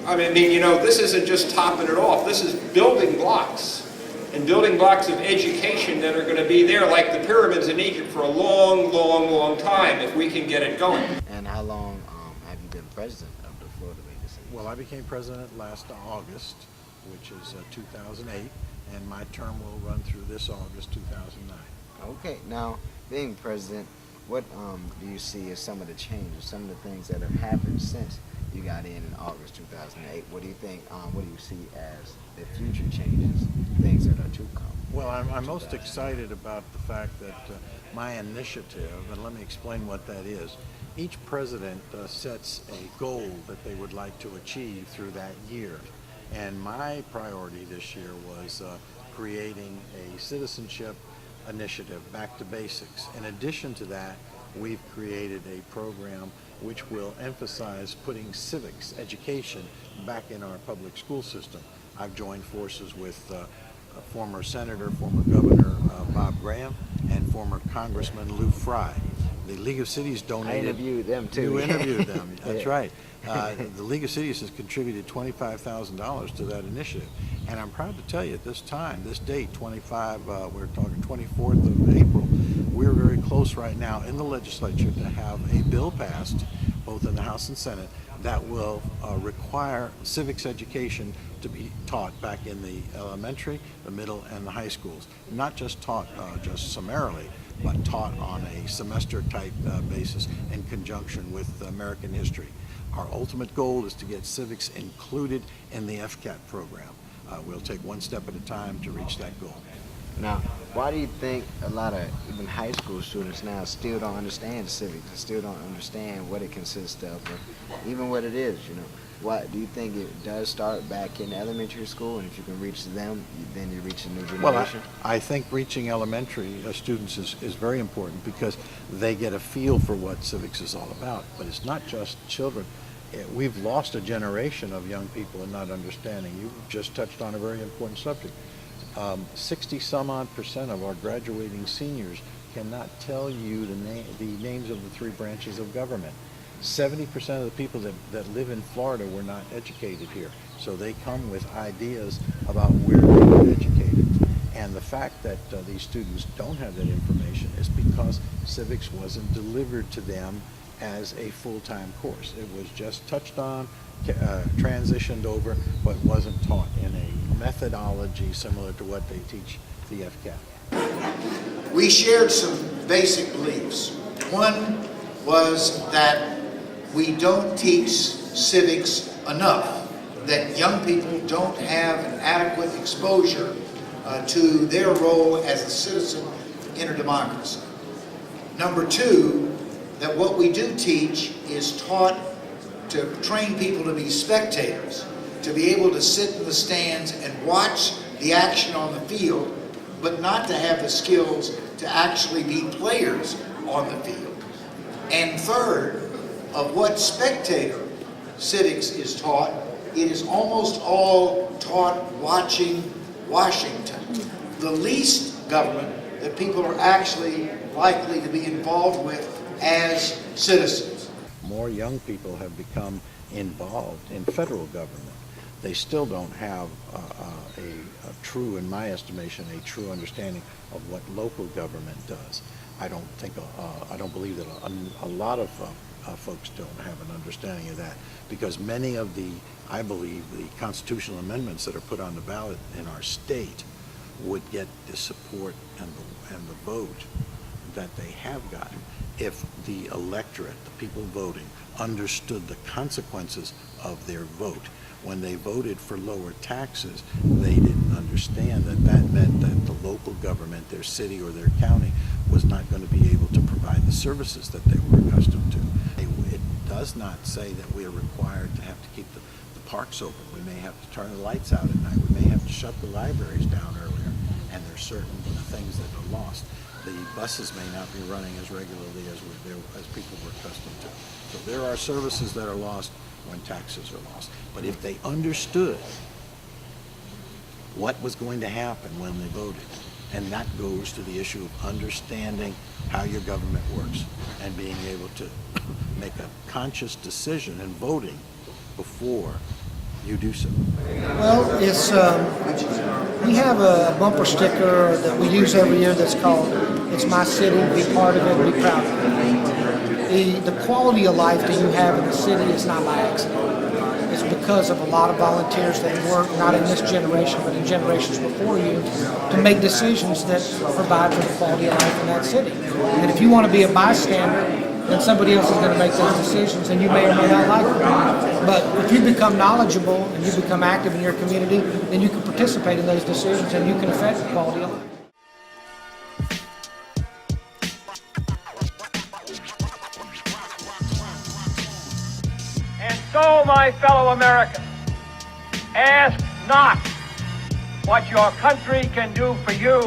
I mean, you know, this isn't just topping it off. This is building blocks, and building blocks of education that are going to be there like the pyramids in Egypt for a long, long, long time if we can get it going. And how long have you been president of the Florida League of Cities? Well, I became president last August, which is 2008, and my term will run through this August 2009. Okay, now being president, what do you see as some of the changes, some of the things that have happened since you got in August 2008? What do you think, what do you see as the future changes, things that are to come? Well, I'm most excited about the fact that my initiative, and let me explain what that is. Each president sets a goal that they would like to achieve through that year. And my priority this year was creating a citizenship initiative, Back to Basics. In addition to that, we've created a program which will emphasize putting civics education back in our public school system. I've joined forces with former Senator, former Governor Bob Graham, and former Congressman Lou Frye. The League of Cities donated. I interviewed them too. You interviewed them, that's right. The League of Cities has contributed $25,000 to that initiative. And I'm proud to tell you at this time, this date, we're talking 24th of April, we're very close right now in the legislature to have a bill passed, both in the House and Senate, that will require civics education to be taught back in the elementary, the middle, and the high schools. Not just taught just summarily, but taught on a semester type basis in conjunction with American history. Our ultimate goal is to get civics included in the FCAT program. We'll take one step at a time to reach that goal. Now, why do you think a lot of even high school students now still don't understand civics and still don't understand what it consists of, or even what it is, you know? Why do you think it does start back in elementary school, and if you can reach them, then you reach a new generation? Well, I think reaching elementary students is very important because they get a feel for what civics is all about. But it's not just children. We've lost a generation of young people in not understanding. You just touched on a very important subject. 60-some-odd% of our graduating seniors cannot tell you the names of the 3 branches of government. 70% of the people that live in Florida were not educated here. So they come with ideas about where they get educated. And the fact that these students don't have that information is because civics wasn't delivered to them as a full-time course. It was just touched on, transitioned over, but wasn't taught in a methodology similar to what they teach the FCAT. We shared some basic beliefs. One was that we don't teach civics enough, that young people don't have an adequate exposure to their role as a citizen in a democracy. Number 2, that what we do teach is taught to train people to be spectators, to be able to sit in the stands and watch the action on the field, but not to have the skills to actually be players on the field. And third, of what spectator civics is taught, it is almost all taught watching Washington. The least government that people are actually likely to be involved with as citizens. More young people have become involved in federal government. They still don't have a true, in my estimation, a true understanding of what local government does. I don't believe that a lot of folks don't have an understanding of that, because many of I believe the constitutional amendments that are put on the ballot in our state would get the support and the vote that they have gotten if the electorate, the people voting, understood the consequences of their vote. When they voted for lower taxes, they didn't understand that meant that the local government, their city or their county, was not going to be able to provide the services that they were accustomed to. It does not say that we are required to have to keep the parks open. We may have to turn the lights out at night. We may have to shut the libraries down earlier. And there are certain things that are lost. The buses may not be running as regularly as people were accustomed to. So there are services that are lost when taxes are lost. But if they understood what was going to happen when they voted, and that goes to the issue of understanding how your government works and being able to make a conscious decision in voting before you do so? Well, it's we have a bumper sticker that we use every year that's called "It's My City, Be Part of It, Be Proud of It." The quality of life that you have in the city is not by accident. It's because of a lot of volunteers that work not in this generation but in generations before you to make decisions that provide for the quality of life in that city. And if you want to be a bystander, then somebody else is going to make those decisions, and you may or may not like them. But if you become knowledgeable and you become active in your community, then you can participate in those decisions and you can affect the quality of life. And so, my fellow Americans, ask not what your country can do for you,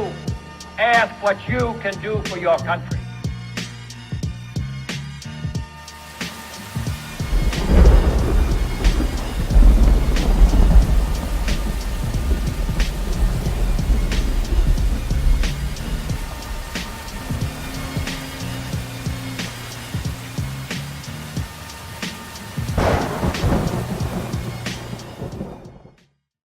ask what you can do for your country.